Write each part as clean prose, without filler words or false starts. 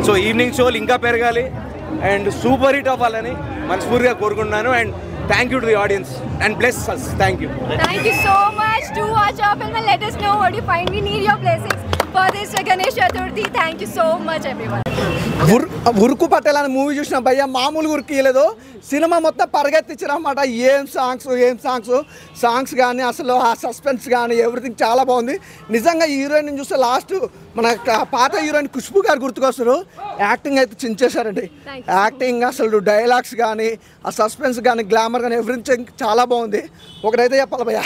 So evening షోలు ఇంకా పెరగాలి అండ్ సూపర్ హిట్ అవ్వాలని మనస్ఫూర్తిగా కోరుకుంటున్నాను. And thank you to the audience and bless us. Thank you so much. Do watch our film and let us know what you find. We need your blessings for this Ganesh Chaturthi. Thank you so much everyone. ఉరుకు పట్టేల్ అనే movie చూసిన భయ్య మామూలుగా ఉరికియలేదు. Cinema మొత్తం పరిగెత్తించారన్నమాట. ఏం songs కానీ అసలు ఆ suspense కానీ ఎవ్రీథింగ్ చాలా బాగుంది. నిజంగా హీరోయిన్ చూస్తే లాస్ట్ మన పాత హీరోయిన్ ఖుష్బు గారు గుర్తుకొస్తారు. యాక్టింగ్ అయితే చించేశారండి. యాక్టింగ్ అసలు డైలాగ్స్ కానీ ఆ సస్పెన్స్ కానీ గ్లామర్ కానీ ఎవ్రీథింగ్ చాలా బాగుంది. ఒకటైతే చెప్పాలి భయ్య,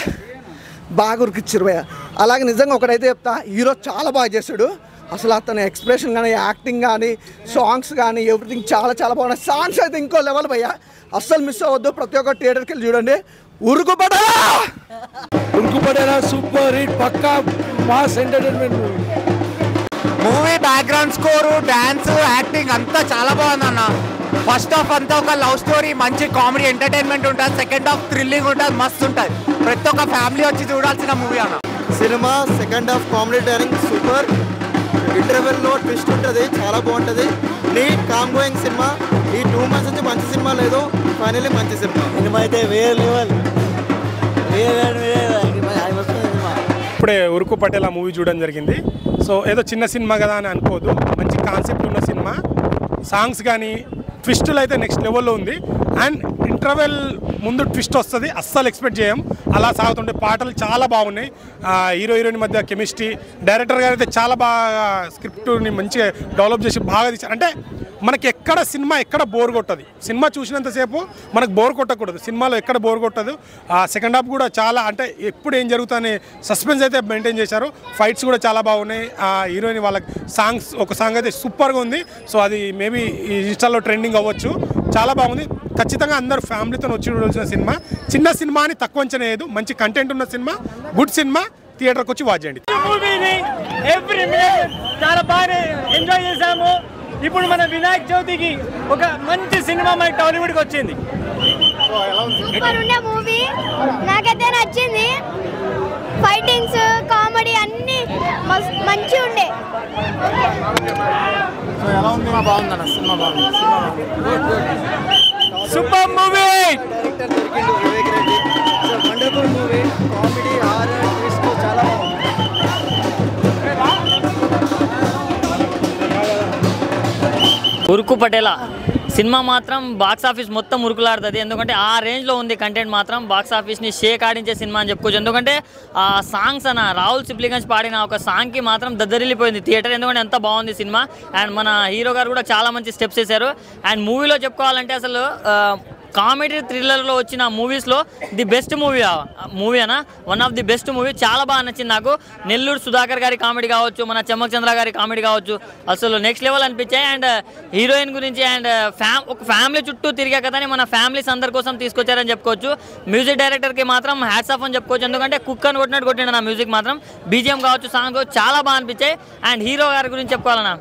బాగా ఉరికిచ్చారు భయ్య. అలాగే నిజంగా ఒకటైతే చెప్తా, హీరో చాలా బాగా చేశాడు. అసలు అతని ఎక్స్ప్రెషన్ కానీ యాక్టింగ్ కానీ సాంగ్స్ కానీ ఎవ్రీథింగ్ చాలా చాలా బాగున్నాయి. సాంగ్స్ అయితే ఇంకో లెవెల్ భయ్య, అస్సలు మిస్ అవ్వద్దు. ప్రతి ఒక్క థియేటర్కి వెళ్ళి చూడండి. ఉరుకు పడేలా సూపర్ హిట్ పక్కా mass entertainment movie. Background score, dance, acting అంతా చాలా బాగుంది అన్న. ఫస్ట్ హాఫ్ అంతా ఒక లవ్ స్టోరీ, మంచి కామెడీ ఎంటర్టైన్మెంట్ ఉంటుంది. సెకండ్ హాఫ్ థ్రిల్లింగ్ ఉంటుంది, మస్తు ఉంటుంది. ప్రతి ఒక్క ఫ్యామిలీ వచ్చి చూడాల్సిన మూవీ అన్న. సినిమా second half comedy tiring super. ఇంటర్వెల్లో ట్విస్ట్ ఉంటుంది, చాలా బాగుంటుంది. నీట్ కామ్ గోయింగ్ సినిమా. ఈ 2 months నుంచి మంచి సినిమా లేదు, ఫైనల్లీ మంచి సినిమా అయితే వేరే లెవెల్. ఇప్పుడే ఉరుకు పట్టేలా మూవీ చూడడం జరిగింది. సో ఏదో చిన్న సినిమా కదా అని అనుకోదు, మంచి కాన్సెప్ట్ ఉన్న సినిమా. సాంగ్స్ కానీ ట్విస్టులు అయితే నెక్స్ట్ లెవెల్లో ఉంది. అండ్ ఇంటర్వెల్ ముందు ట్విస్ట్ వస్తుంది, అస్సలు ఎక్స్పెక్ట్ చేయం. అలా సాగుతుండే పాటలు చాలా బాగున్నాయి. హీరో హీరోయిన్ మధ్య కెమిస్ట్రీ, డైరెక్టర్ గారు అయితే చాలా బాగా స్క్రిప్ట్ని మంచిగా డెవలప్ చేసి బాగా తీశారు. అంటే మనకి ఎక్కడ సినిమా ఎక్కడ బోర్ కొట్టదు. సినిమా చూసినంతసేపు మనకు బోర్ కొట్టకూడదు. సినిమాలో ఎక్కడ బోర్ కొట్టదు. సెకండ్ హాఫ్ కూడా చాలా, అంటే ఎప్పుడు ఏం జరుగుతుందని సస్పెన్స్ అయితే మెయింటైన్ చేశారు. ఫైట్స్ కూడా చాలా బాగున్నాయి. హీరోయిన్ వాళ్ళకి సాంగ్స్, ఒక సాంగ్ అయితే సూపర్గా ఉంది. సో అది మేబీ ఈ ఇన్స్టాలో ట్రెండింగ్ అవ్వచ్చు. చాలా బాగుంది. ఖచ్చితంగా అందరూ ఫ్యామిలీతో వచ్చి చూడాల్సిన సినిమా. చిన్న సినిమా అని తక్కువ అంచనా లేదు. మంచి కంటెంట్ ఉన్న సినిమా, గుడ్ సినిమా. థియేటర్కి వచ్చి వాచ్ చేయండి. చాలా బాగా ఎంజాయ్ చేశాము. ఇప్పుడు మన వినాయక చవితికి ఒక మంచి సినిమా మన టాలీవుడ్కి వచ్చింది. సూపర్ ఉండే మూవీ, నాకైతే నచ్చింది. ఫైటింగ్స్, కామెడీ అన్ని మంచి ఉండే. సినిమా బాగుందన్న, సినిమా బాగుంది. Super movie. Wonderful movie. Comedy, horror, twist చాలా బాగుంది. ఉరుకు పటేలా సినిమా మాత్రం బాక్స్ ఆఫీస్ మొత్తం ఉరుకులాడుతుంది. ఎందుకంటే ఆ రేంజ్లో ఉంది కంటెంట్. మాత్రం బాక్స్ ఆఫీస్ని షేక్ ఆడించే సినిమా అని చెప్పుకోవచ్చు. ఎందుకంటే ఆ సాంగ్స్ అన్న రాహుల్ సిప్లిగంజ్ పాడిన ఒక సాంగ్కి మాత్రం దద్దరిల్లిపోయింది థియేటర్. ఎందుకంటే ఎంత బాగుంది సినిమా. అండ్ మన హీరో గారు కూడా చాలా మంచి స్టెప్స్ వేశారు. అండ్ మూవీలో చెప్పుకోవాలంటే అసలు కామెడీ థ్రిల్లర్లో వచ్చిన మూవీస్లో ది బెస్ట్ మూవీ అన్న, one of the best movie. చాలా బాగా నచ్చింది నాకు. నెల్లూరు సుధాకర్ గారి కామెడీ కావచ్చు, మన చెమ్మక్ చంద్ర గారి కామెడీ కావచ్చు, అసలు నెక్స్ట్ లెవెల్ అనిపించాయి. అండ్ హీరోయిన్ గురించి అండ్ ఒక ఫ్యామిలీ చుట్టూ తిరిగే కథని మన ఫ్యామిలీస్ అందరి కోసం తీసుకొచ్చారని చెప్పుకోవచ్చు. మ్యూజిక్ డైరెక్టర్కి మాత్రం హ్యాట్స్ ఆఫ్ అని చెప్పుకోవచ్చు. ఎందుకంటే కుక్ అని కొట్టినట్టు కొట్టిండు నా మ్యూజిక్ మాత్రం. బీజిఎం కావచ్చు, సాంగ్ చాలా బాగా అనిపించాయి. అండ్ హీరో గారి గురించి చెప్పుకోవాలన్నా,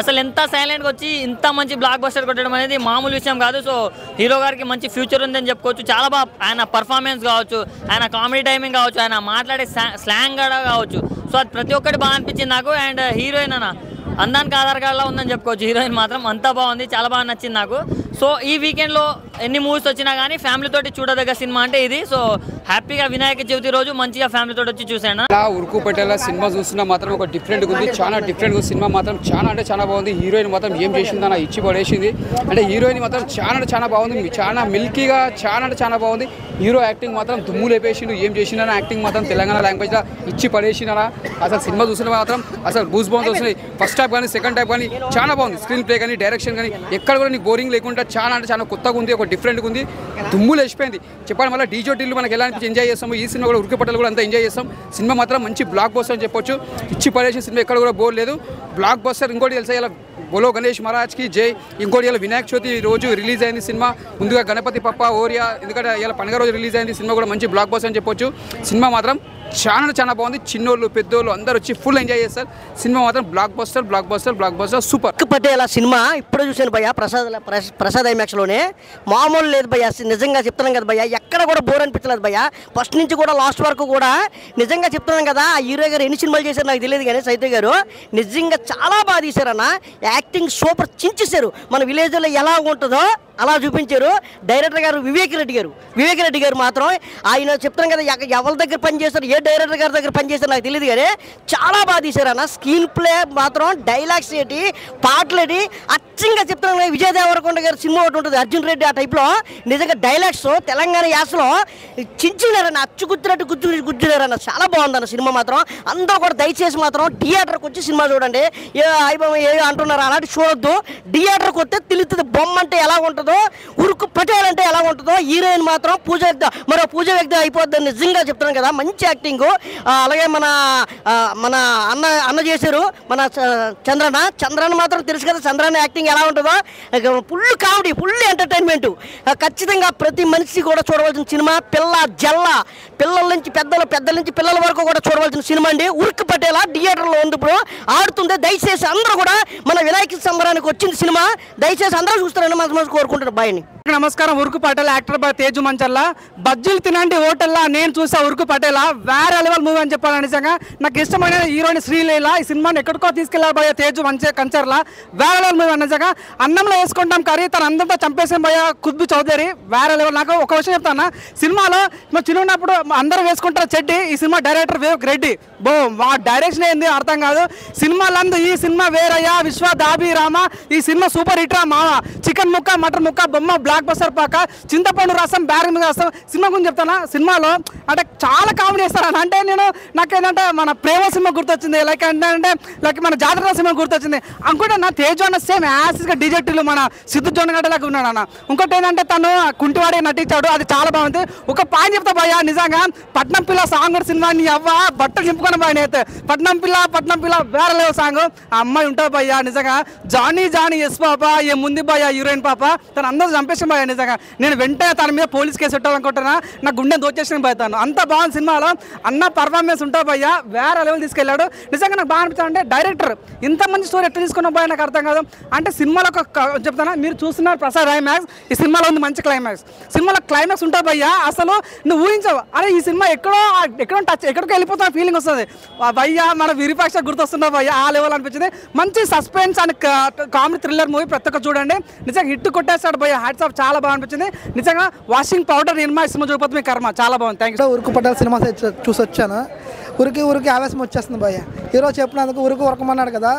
అసలు ఎంత సైలెంట్గా వచ్చి ఇంత మంచి బ్లాక్ బస్టర్ కొట్టడం అనేది మామూలు విషయం కాదు. సో హీరో గారికి మంచి ఫ్యూచర్ ఉందని చెప్పుకోవచ్చు. చాలా బాగా ఆయన పర్ఫార్మెన్స్ కావచ్చు, ఆయన కామెడీ టైమింగ్ కావచ్చు, ఆయన మాట్లాడే స్లాంగ్ కూడా కావచ్చు. సో అది ప్రతి ఒక్కటి బాగా అనిపించింది నాకు. అండ్ హీరోయిన్ అన్న అందానికి ఆధార్ కార్డులా ఉందని చెప్పుకోవచ్చు. హీరోయిన్ మాత్రం అంతా బాగుంది, చాలా బాగా నచ్చింది నాకు. సో ఈ వీకెండ్లో ఎన్ని మూవీస్ వచ్చినా కానీ ఫ్యామిలీతోటి చూడదగ్గ సినిమా అంటే ఇది. సో హ్యాపీగా వినాయక చవితి రోజు మంచిగా ఫ్యామిలీతో వచ్చి చూసాను. ఉరుకు పట్టేలా సినిమా చూస్తున్నా మాత్రం ఒక డిఫరెంట్గా ఉంది, చాలా డిఫరెంట్గా ఉంది సినిమా మాత్రం. చాలా అంటే చాలా బాగుంది. హీరోయిన్ మాత్రం ఏం చేసిందో నా ఇచ్చి పడేసింది. అంటే హీరోయిన్ మాత్రం చాలా అంటే చాలా బాగుంది, చాలా మిల్కీగా చాలా అంటే చాలా బాగుంది. హీరో యాక్టింగ్ మాత్రం దుమ్ము లేపేసిండు. ఏం చేసిండో యాక్టింగ్ మాత్రం తెలంగాణ లాంగ్వేజ్లో ఇచ్చి పడేసిండా. అసలు సినిమా చూసిన మాత్రం అసలు గూస్ బంప్స్ వస్తున్నాయి. ఫస్ట్ హాఫ్ కానీ సెకండ్ హాఫ్ కానీ చాలా బాగుంది. స్క్రీన్ ప్లే కానీ డైరెక్షన్ కానీ ఎక్కడ కూడా నీకు బోరింగ్ లేకుండా చాలా అంటే చాలా కొత్తగా ఉంది, ఒక డిఫరెంట్గా ఉంది. దుమ్ములు వేసిపోయింది చెప్పాలి. మళ్ళీ డీజోటీలు మనకి ఎలా అనిపించి ఎంజాయ్ చేస్తాము. ఈ సినిమా కూడా ఉరికి పట్టలు కూడా అంతా ఎంజాయ్ చేస్తాం. సినిమా మాత్రం మంచి బ్లాక్ బస్టర్ అని చెప్పొచ్చు. ఇచ్చి పడేసిన సినిమా ఎక్కడ కూడా బోర్ లేదు, బ్లాక్ బస్టర్. ఇంకోటి తెలుసా, ఇలా బోలో గణేష్ మహారాజ్కి జై. ఇంకోటి ఇలా వినాయక చవితి రోజు రిలీజ్ అయింది సినిమా. ముందుగా గణపతి పప్ప ఓరియా, ఎందుకంటే ఇలా పండుగ రోజు రిలీజ్ అయింది సినిమా కూడా మంచి బ్లాక్ బస్టర్ అని చెప్పొచ్చు. సినిమా మాత్రం చాలా బాగుంది. చిన్నోళ్ళు పెద్దోళ్ళు అందరూ వచ్చి ఫుల్ ఎంజాయ్ చేస్తారు. సినిమా మాత్రం block buster super. Patel cinema ఇప్పుడే చూశాను భయ్య, ప్రసాద్ ఐమాక్స్లోనే. మామూలు లేదు భయ్య, నిజంగా చెప్తున్నాం కదా భయ్య, ఎక్కడ కూడా బోర్ అనిపించలేదు భయ్య. ఫస్ట్ నుంచి కూడా లాస్ట్ వరకు కూడా నిజంగా చెప్తున్నాం కదా. ఆ హీరో గారు ఎన్ని సినిమాలు చేశారు నాకు తెలియదు కానీ సైతే గారు నిజంగా చాలా బాగా తీశారన్న. Acting super చించేశారు. మన విలేజ్లో ఎలా ఉంటుందో అలా చూపించారు. డైరెక్టర్ గారు వివేక్ రెడ్డి గారు మాత్రం ఆయన చెప్తాం కదా, ఎవరి దగ్గర పనిచేస్తారు, ఏ డైరెక్టర్ గారి దగ్గర పనిచేస్తారు నాకు తెలియదు కానీ చాలా బాగా తీశారు అన్న. స్క్రీన్ ప్లే మాత్రం, డైలాగ్స్ ఏంటి, పాటలు ఏంటి, అచ్చంగా చెప్తాను. విజయ్ దేవరకొండ గారి సినిమా ఒకటి ఉంటుంది అర్జున్ రెడ్డి, ఆ టైప్లో నిజంగా డైలాగ్స్ తెలంగాణ యాసలో చించినారన్న, గుజ్జునారన్న. చాలా బాగుందన్న సినిమా మాత్రం. అందరూ కూడా దయచేసి మాత్రం థియేటర్కి వచ్చి సినిమా చూడండి. ఏ అంటున్నారు అలాంటి చూడొద్దు. థియేటర్కి వస్తే తెలుస్తుంది బొమ్మ అంటే ఎలా ఉంటుందో, ఉరుకు పటేల్ అంటే ఎలా ఉంటుందో. హీరోయిన్ మాత్రం పూజ వ్యక్తి అయిపోద్ది. నిజంగా చెప్తున్నాను కదా, మంచి యాక్టింగ్. అలాగే మన అన్న చేశారు మన చంద్రన్న మాత్రం తెలుసు కదా, చంద్రన్న యాక్టింగ్ ఎలా ఉంటుందో. Full comedy, full entertainment. ఖచ్చితంగా ప్రతి మనిషి కూడా చూడవలసిన సినిమా. పిల్లల నుంచి పెద్దల నుంచి పిల్లల వరకు కూడా చూడవలసిన సినిమా అండి. ఉరుకు పటేల థియేటర్లో ఉంది ఇప్పుడు ఆడుతుంది. దయచేసి అందరూ కూడా మన వినాయక సంబరానికి వచ్చింది సినిమా, దయచేసి అందరూ చూస్తారని మనసు కోరుకుంటారు. బాయ్ని నమస్కారం. ఉరుకు పటేల్ యాక్టర్ బై తేజు మంచల్లా. బజ్జీలు తినండి హోటల్లా నేను చూసా ఉరుకు పటేల. వేరే లెవెల్ మూవీ అని చెప్పాలి. నిజంగా నాకు ఇష్టమైన హీరోయిన్ శ్రీలీల. ఈ సినిమాని ఎక్కడికో తీసుకెళ్లారు భయ్య తేజు కంచర్లా. వేరే లెవెల్ మూవీ నిజంగా. అన్నంలో వేసుకుంటాం కర్రీ తన అందరితో చంపేసాం భయ్య కుద్బు చౌదరి. వేరే లెవెల్. నాకు ఒక విషయం చెప్తాను, సినిమాలో చిన్నప్పుడు అందరూ వేసుకుంటారు చెడ్డి. ఈ సినిమా డైరెక్టర్ వివేక్ రెడ్డి. ఆ డైరెక్షన్ ఏంది అర్థం కాదు. సినిమాలందు ఈ సినిమా వేరయ్యా, విశ్వ దాబి రామ. ఈ సినిమా సూపర్ హిట్ రా మామ. చికెన్ ముక్క, మటన్ ముక్క, బొమ్మ, బ్లాక్ బస్టర్ పాక, చింతపండు రసం, బ్యారన్ రసం. సినిమా గురించి చెప్తానా, సినిమాలో అంటే చాలా కామెడీ చేస్తారని. అంటే నాకేంటంటే మన ప్రేమ సినిమా గుర్తొచ్చింది, లైక్ మన జాతర సినిమా గుర్తొచ్చింది. అనుకుంటే నా తేజు అన్న సేమ్ యాసిస్గా డిజెక్టివ్ మన సిద్ధు జొన్నగడ్డలాగా ఉన్నాడు అన్న. ఇంకోటి ఏంటంటే తను కుంటివాడే నటించాడు, అది చాలా బాగుంది. ఒక పాయింట్ చెప్తా భయ్యా, నిజంగా పట్నం పిల్ల సాంగ్ సినిమా నీ అవ్వ బట్టలు నింపుకున్న భయ అయితే. పట్నం పిల్ల వేరే లేవు సాంగ్. ఆ అమ్మాయి ఉంటుంది భయ్యా నిజంగా. జానీ ఎస్ పాప ఏ ముందు భయ్యా హీరోయిన్ పాప. తను అందరూ చంపేసిన భయ నిజంగా. నేను వెంటనే తన మీద పోలీస్ కేసు పెట్టాలనుకుంటున్నా. నా గుండె దోచేసిన పోతాను. అంత బాగుంది సినిమాలో. అన్న పర్ఫార్మెన్స్ ఉంటా భయ్యా వేరే లెవెల్ తీసుకెళ్ళాడు. నిజంగా నాకు బాగా అనిపించింది. అంటే డైరెక్టర్ ఇంత మంచి స్టోరీ ఎట్లా తీసుకున్న భయ నాకు అర్థం కాదు. అంటే సినిమాలో చెప్తానా, మీరు చూస్తున్నారు ప్రసాద్ ఐమాక్స్. ఈ సినిమాలో ఉంది మంచి క్లైమాక్స్. సినిమాలో క్లైమాక్స్ ఉంటా భయ్యా అసలు నువ్వు ఊహించవు. అరే ఈ సినిమా ఎక్కడికి వెళ్ళిపోతున్న ఫీలింగ్ వస్తుంది భయ్యా. మన విరూపాక్ష గుర్తొస్తున్నా భయ్యా, ఆ లెవెల్ అనిపించింది. మంచి suspense and comedy thriller movie. ప్రతి ఒక్క చూడండి. నిజంగా హిట్ కొట్టేస్తాడు భయ్యా. Hats off. చాలా బాగా అనిపించింది నిజంగా. వాషింగ్ పౌడర్ నిర్మా సినిమా చూపొద్దు మీ కర్మ. చాలా బాగుంది. Thank you. ఉరుకు పటేల్ సినిమా చూసి వచ్చాను. ఉరికి ఆవేశం వచ్చేస్తుంది భయ్య. హీరో చెప్పినందుకు ఉరకమన్నాడు కదా,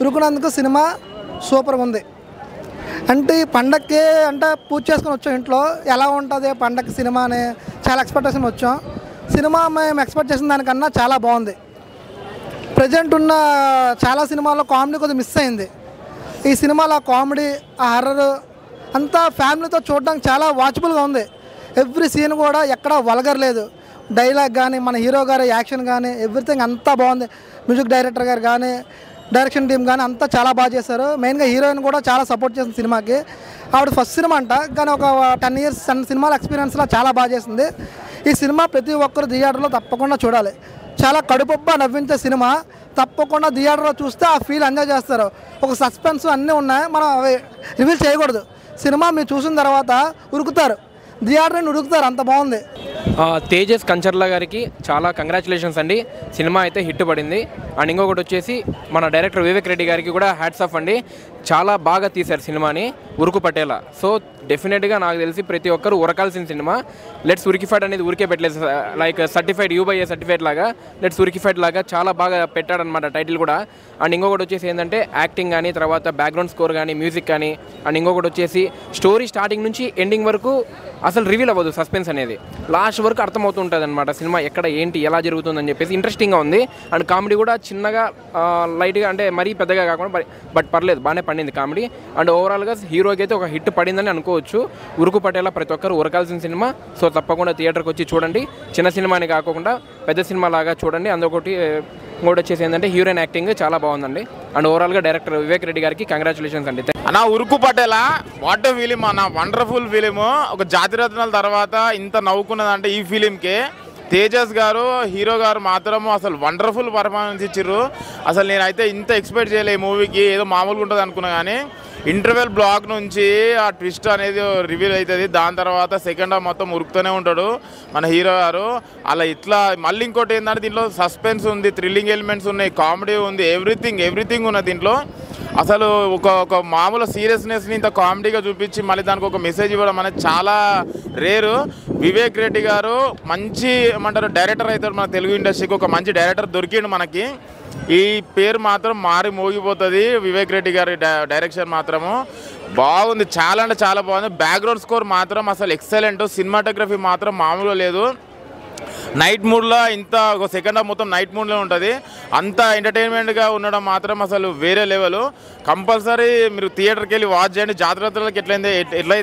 ఉరుకున్నందుకు సినిమా సూపర్గా ఉంది. అంటే ఈ పండక్కి అంటే పూజ చేసుకొని వచ్చాం ఇంట్లో, ఎలా ఉంటుంది పండగ సినిమా అని చాలా ఎక్స్పెక్టేషన్ వచ్చాం. సినిమా మేము ఎక్స్పెక్ట్ చేసిన దానికన్నా చాలా బాగుంది. ప్రజెంట్ ఉన్న చాలా సినిమాల్లో కామెడీ కొద్దిగా మిస్ అయింది. ఈ సినిమాలో కామెడీ, ఆ హర్రర్ అంతా ఫ్యామిలీతో చూడడానికి చాలా వాచబుల్గా ఉంది. ఎవ్రీ సీన్ కూడా ఎక్కడా వల్గర్ లేదు. డైలాగ్ కానీ, మన హీరో గారి యాక్షన్ కానీ, ఎవ్రీథింగ్ అంతా బాగుంది. మ్యూజిక్ డైరెక్టర్ గారు కానీ, డైరెక్షన్ టీం కానీ అంతా చాలా బాగా చేశారు. మెయిన్గా హీరోయిన్ కూడా చాలా సపోర్ట్ చేసింది సినిమాకి. ఆవిడ ఫస్ట్ సినిమా అంట, కానీ ఒక 10 years సినిమాల ఎక్స్పీరియన్స్లో చాలా బాగా చేసింది. ఈ సినిమా ప్రతి ఒక్కరు థియేటర్లో తప్పకుండా చూడాలి. చాలా కడుపుబ్బా నవ్వించే సినిమా. తప్పకుండా థియేటర్లో చూస్తే ఆ ఫీల్ ఎంజాయ్ చేస్తారు. ఒక సస్పెన్స్ అన్నీ ఉన్నాయి, మనం అవి రివీల్ చేయకూడదు. సినిమా మీరు చూసిన తర్వాత ఉరుకుతారు, థియేటర్ని ఉరుకుతారు, అంత బాగుంది. తేజస్ కంచర్ల గారికి చాలా కంగ్రాచులేషన్స్ అండి. సినిమా అయితే హిట్ పడింది. అండ్ ఇంకొకటి వచ్చేసి మన డైరెక్టర్ వివేక్ రెడ్డి గారికి కూడా హ్యాట్స్ ఆఫ్ అండి. చాలా బాగా తీశారు సినిమాని ఉరుకు పటేల. సో డెఫినెట్గా నాకు తెలిసి ప్రతి ఒక్కరు ఉరకాల్సిన సినిమా. లెట్స్ ఉరికిఫైడ్ అనేది ఊరికే పెట్టలేదు, లైక్ సర్టిఫైడ్ U/A సర్టిఫైడ్ లాగా లెట్స్ ఉరికిఫైడ్ లాగా చాలా బాగా పెట్టాడనమాట టైటిల్ కూడా. అండ్ ఇంకొకటి వచ్చేసి ఏంటంటే యాక్టింగ్ కానీ, తర్వాత బ్యాక్గ్రౌండ్ స్కోర్ కానీ, మ్యూజిక్ కానీ. అండ్ ఇంకొకటి వచ్చేసి స్టోరీ స్టార్టింగ్ నుంచి ఎండింగ్ వరకు అసలు రివీల్ అవ్వదు. సస్పెన్స్ అనేది లాస్ట్ వరకు అర్థమవుతుంటుంది అనమాట. సినిమా ఎక్కడ ఏంటి ఎలా జరుగుతుందని చెప్పేసి ఇంట్రెస్టింగ్గా ఉంది. అండ్ కామెడీ కూడా చిన్నగా లైట్గా, అంటే మరీ పెద్దగా కాకుండా బట్ పర్లేదు, బాగానే పడింది కామెడీ. అండ్ ఓవరాల్గా హీరోకి అయితే ఒక హిట్ పడిందని అనుకోవచ్చు. ఉరుకు పటేల ప్రతి ఒక్కరు ఉరకాల్సిన సినిమా. సో తప్పకుండా థియేటర్కి వచ్చి చూడండి. చిన్న సినిమాని కాకుండా పెద్ద సినిమా లాగా చూడండి. ఇంకోటి వచ్చేసి ఏంటంటే హీరోయిన్ యాక్టింగ్ చాలా బాగుందండి. అండ్ ఓవరాల్గా డైరెక్టర్ వివేక్ రెడ్డి గారికి కంగ్రాచులేషన్స్ అండి. అన్న ఉరుకు పటేల వాట్ ఏ ఫిలిం అన్న, వండర్ఫుల్ ఫిలిం. ఒక జాతిరత్నాల తర్వాత ఇంత నవ్వుకున్నదంటే ఈ ఫిలింకి తేజస్ గారు హీరో గారు మాత్రము అసలు వండర్ఫుల్ పర్ఫార్మెన్స్ ఇచ్చారు. అసలు నేనైతే ఇంత ఎక్స్పెక్ట్ చేయలే ఈ మూవీకి, ఏదో మామూలుగా ఉంటుంది అనుకున్నా. కానీ ఇంటర్వెల్ బ్లాక్ నుంచి ఆ ట్విస్ట్ అనేది రివీల్ అవుతుంది. దాని తర్వాత సెకండ్ హాఫ్ మొత్తం ఉరుకుతూనే ఉంటాడు మన హీరో గారు. అలా ఇట్లా మళ్ళీ ఇంకోటి ఏంటంటే దీంట్లో సస్పెన్స్ ఉంది, థ్రిల్లింగ్ ఎలిమెంట్స్ ఉన్నాయి, కామెడీ ఉంది, ఎవ్రీథింగ్ ఉన్నది దీంట్లో. అసలు ఒక మామూలు సీరియస్నెస్ని ఇంత కామెడీగా చూపించి మళ్ళీ దానికి ఒక మెసేజ్ ఇవ్వడం అనేది చాలా రేరు. వివేక్ రెడ్డి గారు మంచి ఏమంటారు డైరెక్టర్ అవుతాడు మన తెలుగు ఇండస్ట్రీకి. ఒక మంచి డైరెక్టర్ దొరికిండు మనకి. ఈ పేరు మాత్రం మారి మోగిపోతుంది. వివేక్ రెడ్డి గారి డైరెక్షన్ మాత్రము బాగుంది, చాలా అంటే చాలా బాగుంది. బ్యాక్గ్రౌండ్ స్కోర్ మాత్రం అసలు ఎక్సలెంట్. సినిమాటోగ్రఫీ మాత్రం మామూలుగా లేదు. నైట్ మూడ్లో ఇంత ఒక సెకండ్ హాఫ్ మొత్తం నైట్ మూడ్లో ఉంటుంది. అంత ఎంటర్టైన్మెంట్గా ఉండడం మాత్రం అసలు వేరే లెవెల్. కంపల్సరీ మీరు థియేటర్కి వెళ్ళి వాచ్ చేయండి. జాతరలకు ఎట్లయితే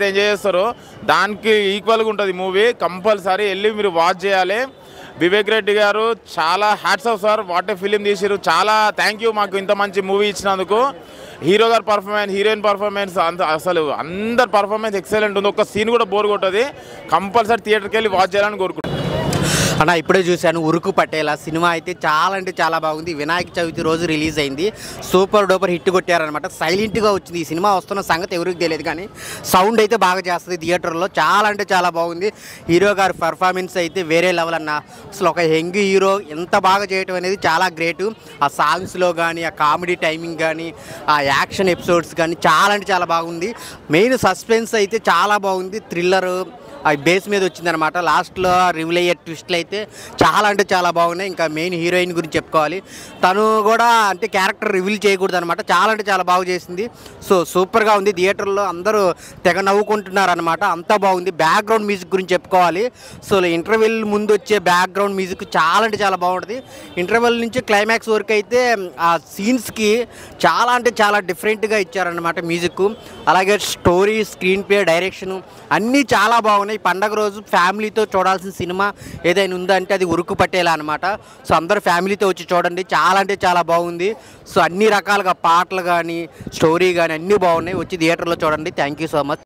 ఎంజాయ్ చేస్తారో దానికి ఈక్వల్గా ఉంటుంది మూవీ. కంపల్సరీ వెళ్ళి మీరు వాచ్ చేయాలి. వివేక్ రెడ్డి గారు చాలా hats off sir, what a film తీసారు. చాలా థ్యాంక్ యూ మాకు ఇంత మంచి మూవీ ఇచ్చినందుకు. హీరో గారి పర్ఫార్మెన్స్, హీరోయిన్ పర్ఫార్మెన్స్ అసలు అందరి పర్ఫార్మెన్స్ ఎక్సలెంట్ ఉంది. ఒక సీన్ కూడా బోర్ కొట్టది. కంపల్సరీ థియేటర్కి వెళ్ళి వాచ్ చేయాలని కోరుకుంటున్నాను. అన్న ఇప్పుడే చూశాను ఉరుకు పట్టేలా సినిమా అయితే చాలా అంటే చాలా బాగుంది. వినాయక చవితి రోజు రిలీజ్ అయింది. సూపర్ డూపర్ హిట్ కొట్టారనమాట. సైలెంట్గా వచ్చింది. ఈ సినిమా వస్తున్న సంగతి ఎవరికి తెలియదు కానీ సౌండ్ అయితే బాగా చేస్తుంది థియేటర్లో. చాలా అంటే చాలా బాగుంది. హీరో గారి పర్ఫార్మెన్స్ అయితే వేరే లెవెల్ అన్న. అసలు ఒక యంగ్ హీరో ఎంత బాగా చేయటం అనేది చాలా గ్రేటు. ఆ సాంగ్స్లో కానీ, ఆ కామెడీ టైమింగ్ కానీ, ఆ యాక్షన్ ఎపిసోడ్స్ కానీ చాలా అంటే చాలా బాగుంది. మెయిన్ సస్పెన్స్ అయితే చాలా బాగుంది. థ్రిల్లర్ ఆ బేస్ మీద వచ్చిందనమాట. లాస్ట్లో రివీల్ అయ్యే ట్విస్ట్లు అయితే చాలా అంటే చాలా బాగున్నాయి. ఇంకా మెయిన్ హీరోయిన్ గురించి చెప్పుకోవాలి. తను కూడా అంటే క్యారెక్టర్ రివీల్ చేయకూడదు అనమాట. చాలా అంటే చాలా బాగా చేసింది. సో సూపర్గా ఉంది. థియేటర్లో అందరూ తెగ నవ్వుకుంటున్నారు అనమాట. అంతా బాగుంది. బ్యాక్గ్రౌండ్ మ్యూజిక్ గురించి చెప్పుకోవాలి. సో ఇంటర్వెల్ ముందు వచ్చే బ్యాక్గ్రౌండ్ మ్యూజిక్ చాలా అంటే చాలా బాగుంటుంది. ఇంటర్వెల్ నుంచి క్లైమాక్స్ వరకు అయితే ఆ సీన్స్కి చాలా అంటే చాలా డిఫరెంట్గా ఇచ్చారనమాట మ్యూజిక్. అలాగే స్టోరీ, స్క్రీన్ ప్లే, డైరెక్షన్ అన్నీ చాలా బాగున్నాయి. పండగ రోజు ఫ్యామిలీతో చూడాల్సిన సినిమా ఏదైనా ఉందంటే అది ఉరుకు పట్టేలా అనమాట. సో అందరూ ఫ్యామిలీతో వచ్చి చూడండి. చాలా అంటే చాలా బాగుంది. సో అన్ని రకాలుగా పాటలు కానీ, స్టోరీ కానీ అన్నీ బాగున్నాయి. వచ్చి థియేటర్లో చూడండి. Thank you so much.